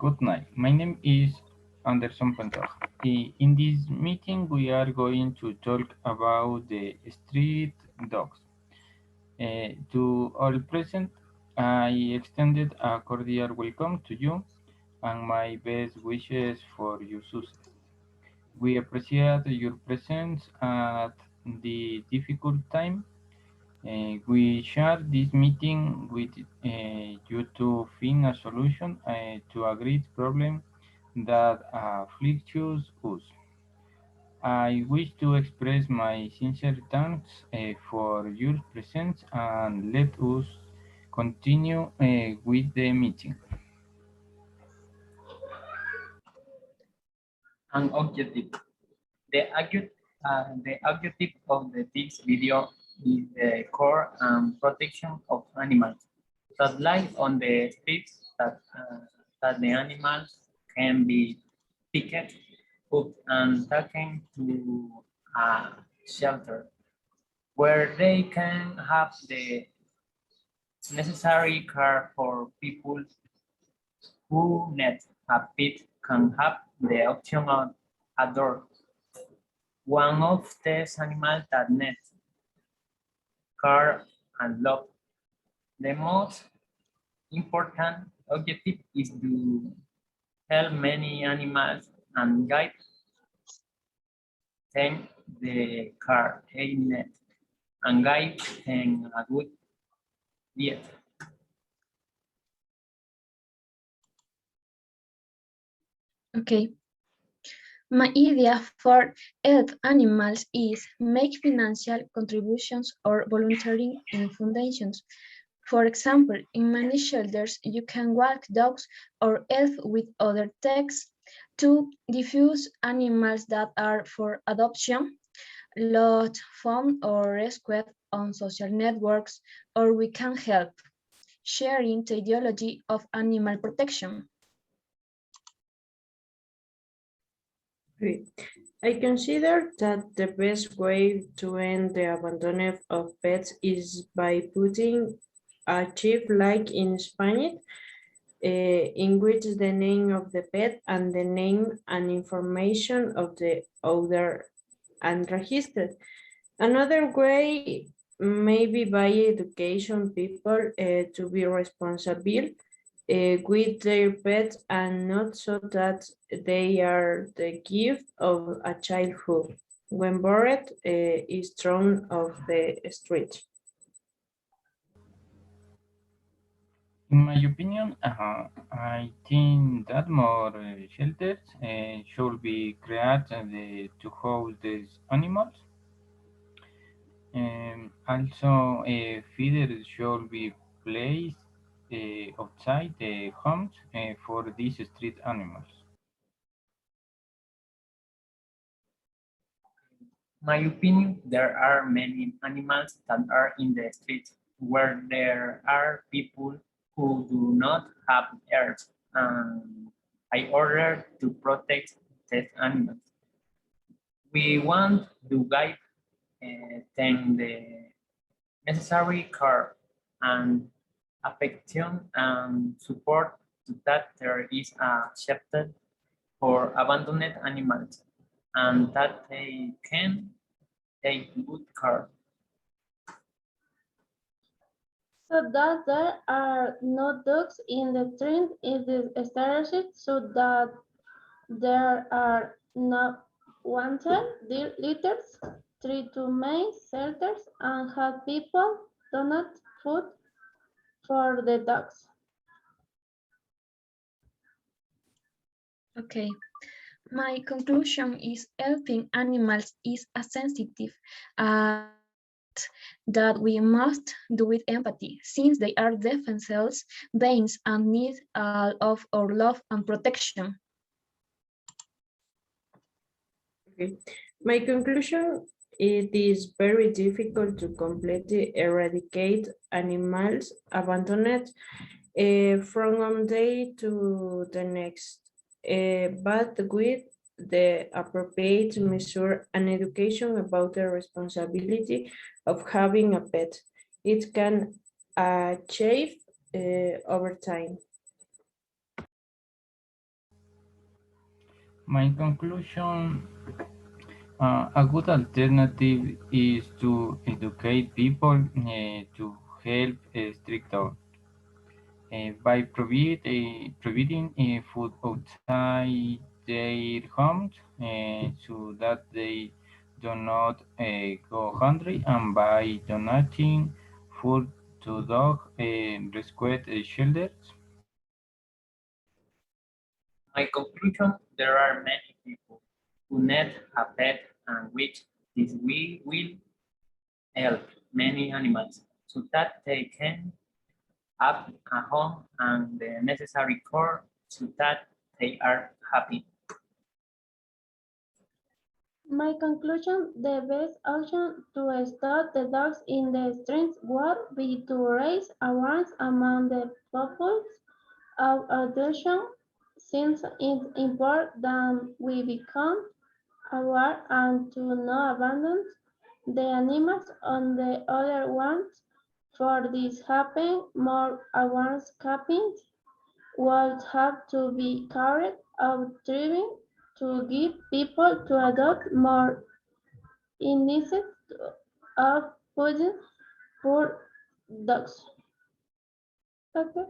Good night. My name is Anderson Pantoja. In this meeting, we are going to talk about the street dogs. To all present, I extended a cordial welcome to you and my best wishes for your success. We appreciate your presence at the difficult time. We share this meeting with you to find a solution to a great problem that afflicts us. I wish to express my sincere thanks for your presence and let us continue with the meeting. An objective. The objective of this video is the core and protection of animals that live on the streets, that the animals can be picked up and taken to a shelter where they can have the necessary care for people who need a pet can have the option of a dog. One of these animals that need care and love. The most important objective is to help many animals and guide them the care they need and guide them a good diet. Okay. My idea for help animals is make financial contributions or volunteering in foundations. For example, in many shelters, you can walk dogs or help with other texts to diffuse animals that are for adoption, lost, found, or rescued on social networks, or we can help sharing the ideology of animal protection. I consider that the best way to end the abandonment of pets is by putting a chip like in Spanish, in which the name of the pet and the name and information of the owner and registered. Another way maybe by education people to be responsible with their pets and not so that they are the gift of a childhood when bored is thrown off the street. In my opinion, I think that more shelters should be created to house these animals. Also, feeders should be placed outside the homes for these street animals. My opinion, there are many animals that are in the streets where there are people who do not have earth. I order to protect these animals. We want to guide them the necessary care and affection and support to that there is a shelter for abandoned animals and that they can take good care. So that there are no dogs in the street is established so that there are not wanted litters, three to main shelters, and have people donate food for the dogs. Okay. My conclusion is helping animals is a sensitive that we must do with empathy, since they are themselves beings and need all of our love and protection. Okay. My conclusion, it is very difficult to completely eradicate animals abandoned from one day to the next, but with the appropriate measure and education about the responsibility of having a pet, it can achieve over time. My conclusion, a good alternative is to educate people to help strict dogs by providing food outside their homes so that they do not go hungry, and by donating food to dog rescue shelters. My conclusion, there are many people who need a pet and which this we will help many animals so that they can have a home and the necessary care so that they are happy. My conclusion, the best option to stop the dogs in the streets would be to raise awareness among the populace of adoption, since it's important that we become aware and to not abandon the animals on the other ones. For this happen, more awareness campaigns would have to be carried out driving to give people to adopt more instead of putting poor dogs. Okay.